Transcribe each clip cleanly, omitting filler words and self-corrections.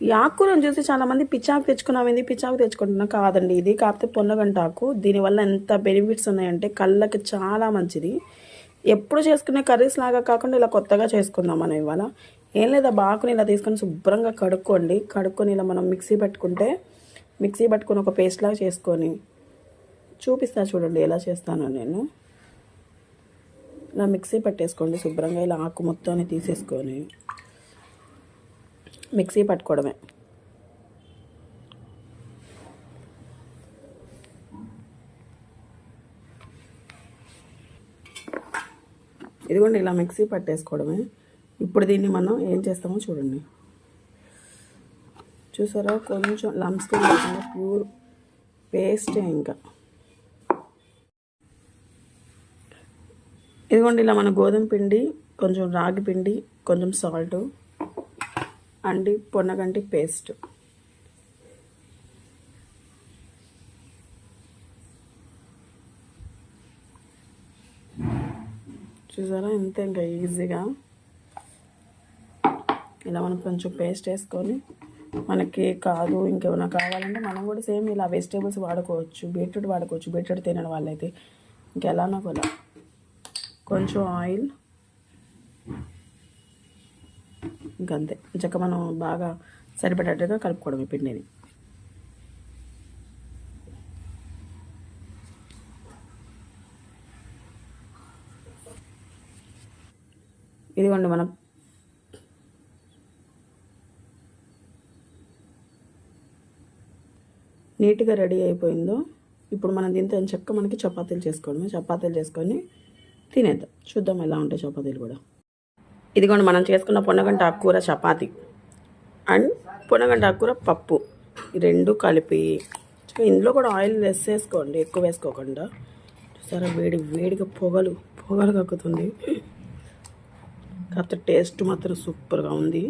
ఈ ఆకుకూరను చూసి చాలామంది పిచ్చాకు తెచ్చుకున్నామేంది, పిచ్చాకు తెచ్చుకుంటున్నా. కాదండి ఇది, కాకపోతే పొన్నగంట ఆకు. దీనివల్ల ఎంత బెనిఫిట్స్ ఉన్నాయంటే కళ్ళకి చాలా మంచిది. ఎప్పుడు చేసుకునే కర్రీస్ లాగా కాకుండా ఇలా కొత్తగా చేసుకుందాం మనం ఇవాళ. ఏం లేదా, ఆకుని ఇలా తీసుకొని శుభ్రంగా కడుక్కోండి. కడుక్కొని ఇలా మనం మిక్సీ పట్టుకొని ఒక పేస్ట్ లాగా చేసుకొని చూపిస్తా చూడండి ఎలా చేస్తానో నేను. ఇలా మిక్సీ పట్టేసుకోండి శుభ్రంగా. ఇలా ఆకు మొత్తాన్ని తీసేసుకొని మిక్సీ పట్టుకోవడమే. ఇదిగోండి ఇలా మిక్సీ పట్టేసుకోవడమే. ఇప్పుడు దీన్ని మనం ఏం చేస్తామో చూడండి. చూసారా, కొంచెం లంప్స్ లేకుండా ప్యూర్ పేస్టే. ఇంకా ఇదిగోండి ఇలా మన గోధుమ పిండి, కొంచెం రాగి పిండి, కొంచెం సాల్ట్ అండ్ పొన్నగంటి పేస్ట్. చూసారా, ఇంతే. ఇంకా ఈజీగా ఇలా మనం కొంచెం పేస్ట్ వేసుకొని, మనకి కాదు ఇంకేమైనా కావాలంటే మనం కూడా సేమ్ ఇలా వెజిటేబుల్స్ వాడుకోవచ్చు. బీట్రూట్ వాడుకోవచ్చు, బీట్రూట్ తినని వాళ్ళైతే. ఇంకెలానో కూడా కొంచెం ఆయిల్, ఇంకంతే. చక్క మనం బాగా సరిపడేట్టుగా కలుపుకోవడం ఈ పిండిని. ఇదిగోండి మనం నీట్గా రెడీ అయిపోయిందో. ఇప్పుడు మనం దీంతో చక్క మనకి చపాతీలు చేసుకోవడమే. చపాతీలు చేసుకొని తినేద్దాం. చూద్దాం ఎలా ఉంటాయి చపాతీలు కూడా. ఇదిగోండి మనం చేసుకున్న పొన్నగంట ఆకుకూర చపాతీ అండ్ పొన్నగంట ఆకుకూర పప్పు, ఈ రెండు కలిపి ఇందులో కూడా ఆయిల్ లెస్ వేసుకోండి, ఎక్కువ వేసుకోకుండా. చూసారా, వేడిగా పొగలు కక్కుతుంది. కాకపోతే టేస్ట్ మాత్రం సూపర్గా ఉంది.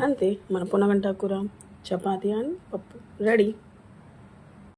అంతే, మన పొన్నగంట కూర చపాతీ అండ్ పప్పు రెడీ.